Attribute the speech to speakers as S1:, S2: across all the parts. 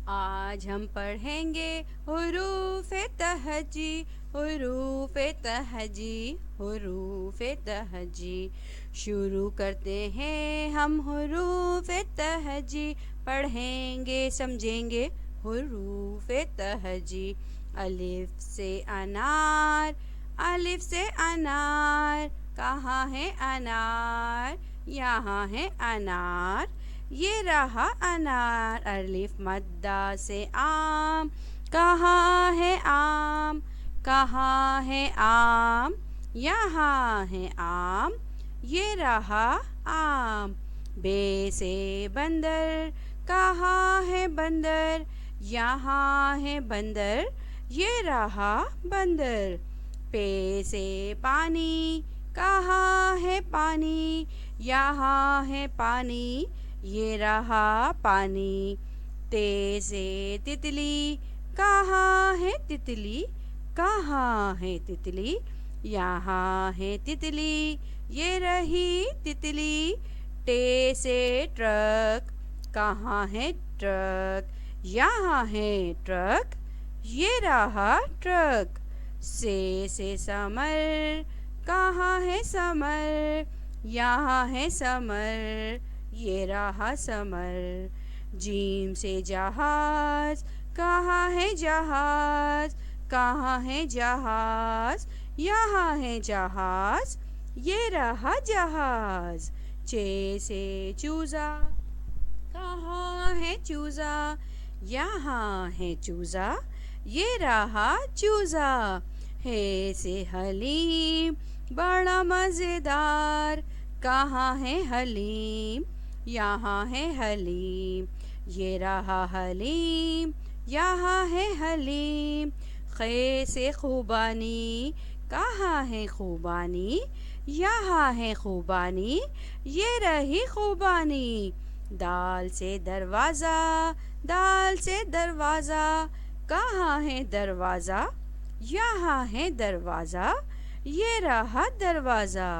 S1: आज हम पढ़ेंगे हुरूफ़े तहजी, हुरूफ़े तहजी, हुरूफ़े तहजी। शुरू करते हैं हम हुरूफ़े तहजी, पढ़ेंगे समझेंगे हुरूफ़े तहजी। अलिफ से अनार, अलिफ से अनार, कहाँ है अनार? यहाँ है अनार। ये रहा अनार। अलिफ मद्दा से आम, कहाँ है आम? कहाँ है आम? यहाँ है आम। ये रहा आम। बे से बंदर, कहाँ है बंदर? यहाँ है बंदर। ये रहा बंदर। पे से पानी, कहाँ है पानी? यहाँ है पानी। ये रहा पानी। ते से तितली, कहाँ है तितली? कहाँ है तितली? यहाँ है तितली। ये रही तितली। टे से ट्रक, कहाँ है ट्रक? यहाँ है ट्रक। ये रहा ट्रक। से समर, कहाँ है समर? यहाँ है समर। ये रहा समर। जीम से जहाज, कहाँ है जहाज? कहाँ है जहाज? यहाँ है जहाज। ये रहा जहाज। चे से चूज़ा, कहाँ है चूज़ा? यहाँ है चूज़ा। ये रहा चूज़ा। है से हलीम, बड़ा मज़ेदार, कहाँ है हलीम? यहाँ है हलीम। ये रहा हलीम। यहाँ है हलीम। खे से खूबानी, कहाँ है खूबानी? यहाँ है खूबानी। ये रही खूबानी। दाल से दरवाज़ा, दाल से दरवाज़ा, कहाँ है दरवाज़ा? यहाँ है दरवाज़ा। ये रहा दरवाज़ा।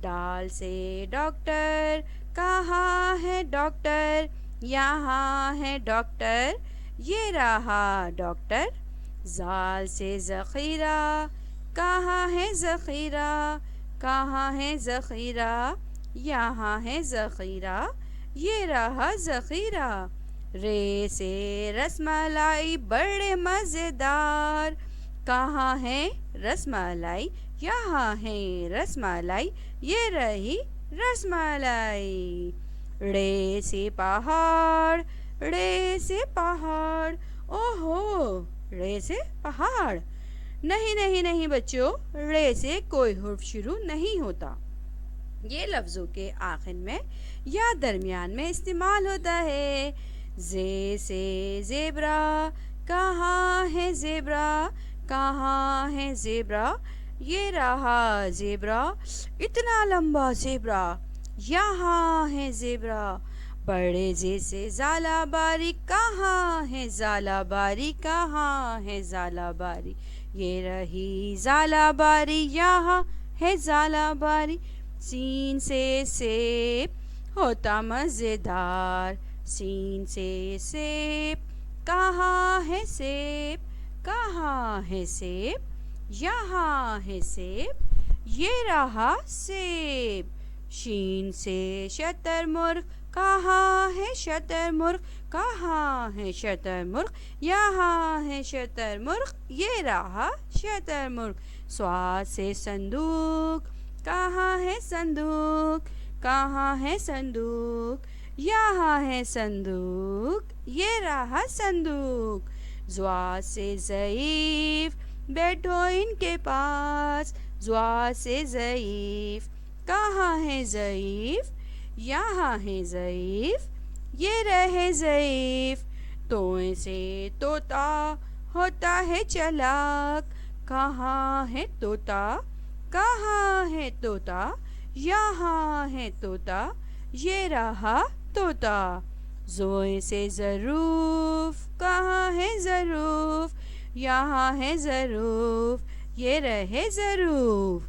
S1: डाल से डॉक्टर, कहाँ है डॉक्टर? यहाँ है डॉक्टर। ये रहा डॉक्टर। जाल से ज़ख़ीरा, कहाँ है ज़ख़ीरा? कहाँ है ज़ख़ीरा? यहाँ है ज़ख़ीरा। ये रहा ज़ख़ीरा। रे से रसमलाई, बड़े मज़ेदार, कहाँ है रसमलाई? यहाँ है रसमलाई। ये रही रसमलाई। रे से पहाड़, रे से पहाड़, ओहो, रे से पहाड़। नहीं नहीं नहीं बच्चों, रे से कोई हुर्फ शुरू नहीं होता। ये लफ्ज़ों के आखिर में या दरमियान में इस्तेमाल होता है। जे से ज़ेब्रा, कहाँ है ज़ेब्रा? कहाँ है ज़ेब्रा? ये रहा ज़ेब्रा। इतना लंबा ज़ेब्रा। यहाँ है ज़ेब्रा। बड़े जे से ज़ालाबारी, कहाँ है ज़ालाबारी? कहाँ है ज़ालाबारी? ये रही ज़ालाबारी। यहाँ है ज़ालाबारी। सीन से सेब, होता मज़ेदार, सीन से सेब, कहाँ है सेब? कहाँ है सेब? यहाँ है सेब। ये रहा सेब। शीन से शतरमुर्ग, कहाँ है शतरमुर्ग? कहाँ है शतरमुर्ग? यहाँ है शतरमुर्ग। ये रहा शतरमुर्ग। स्वाद से संदूक, कहाँ है संदूक? कहाँ है संदूक? यहाँ है संदूक। ये रहा संदूक। ज़्वा से ज़ईफ़, बैठो इनके पास, ज़्वा से ज़ईफ़, कहाँ है ज़ईफ़? यहाँ है ज़ईफ़। ये रहे ज़ईफ़। तोए से तोता, होता है चालाक, कहाँ है तोता? कहाँ है तोता? यहाँ है तोता। ये रहा तोता। ज़ोए से ज़रूफ़, कहाँ है ज़रूफ़? यहाँ है ज़रूफ़। ये रहे ज़रूफ़।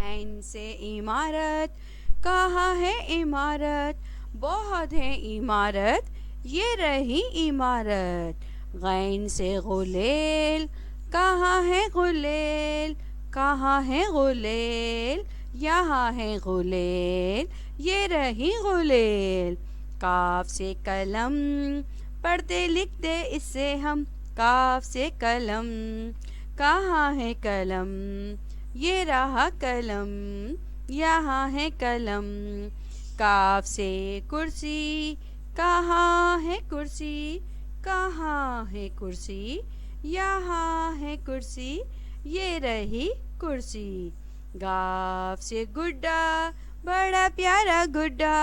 S1: ऐन से इमारत, कहाँ है इमारत? बहुत है इमारत। ये रही इमारत। गैन से गुलेल, कहाँ है गुलेल, कहाँ है गुलेल, यहाँ है गुलेल, ये रही गुलेल। काफ से कलम, पढ़ते लिखते इससे हम, काफ से कलम, कहाँ है कलम, ये रहा कलम, यहाँ है कलम। काफ से कुर्सी, कहाँ है कुर्सी, कहाँ है कुर्सी, यहाँ है कुर्सी, ये रही कुर्सी। गाफ से गुड्डा, बड़ा प्यारा गुड्डा,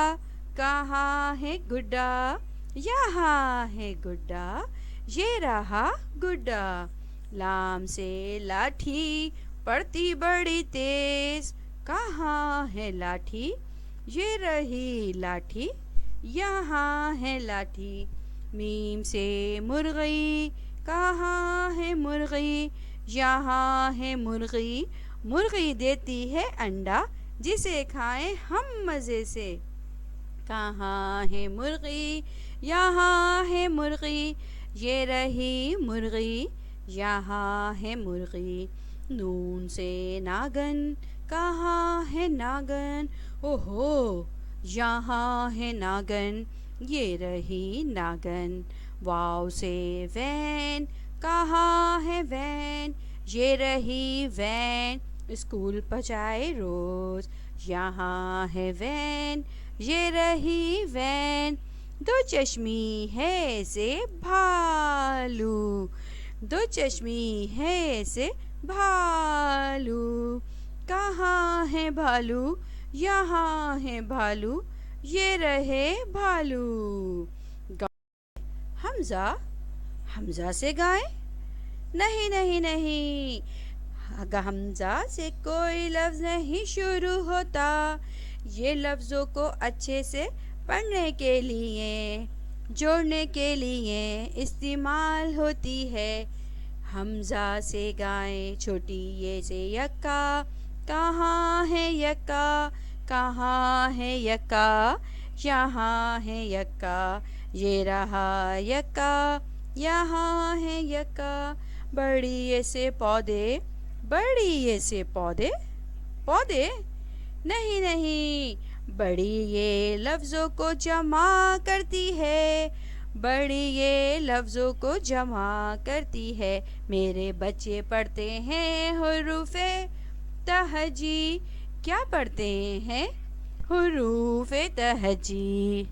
S1: कहाँ है गुड्डा, यहाँ है गुड्डा, ये रहा गुड्डा। लाम से लाठी, पड़ती बड़ी तेज, कहाँ है लाठी, ये रही लाठी, यहाँ है लाठी। मीम से मुर्गी, कहाँ है मुर्गी, यहाँ है मुर्गी, मुर्गी देती है अंडा, जिसे खाएं हम मज़े से। कहाँ है मुर्गी, यहाँ है मुर्गी, ये रही मुर्गी, यहाँ है मुर्गी। नून से नागन, कहाँ है नागन, ओहो, यहाँ है नागन, ये रही नागन। वाव से वैन, कहाँ है वैन, ये रही वैन, स्कूल पहुँचाए रोज, यहाँ है वैन, ये रही वैन। दो चश्मी है से भालू, दो चश्मी है से भालू, कहाँ है भालू, यहाँ है भालू, ये रहे भालू। हमजा, हमजा से गाएं? नहीं नहीं नहीं, हमजा से कोई लफ्ज़ नहीं शुरू होता। ये लफ्ज़ों को अच्छे से पढ़ने के लिए, जोड़ने के लिए इस्तेमाल होती है। हमजा से गाएं, छोटी ये से यक्का, कहाँ है यक्का, कहाँ है यक्का, यहाँ है यक्का, ये रहा यक्का, यहाँ है यक्का। बड़ी ये से पौधे, बड़ी ये से पौधे, पौधे नहीं नहीं, बड़ी ये लफ्ज़ों को जमा करती है, बड़ी ये लफ्ज़ों को जमा करती है। मेरे बच्चे पढ़ते हैं हुरूफ़े तहजी, क्या पढ़ते हैं, हुरूफ़े तहजी।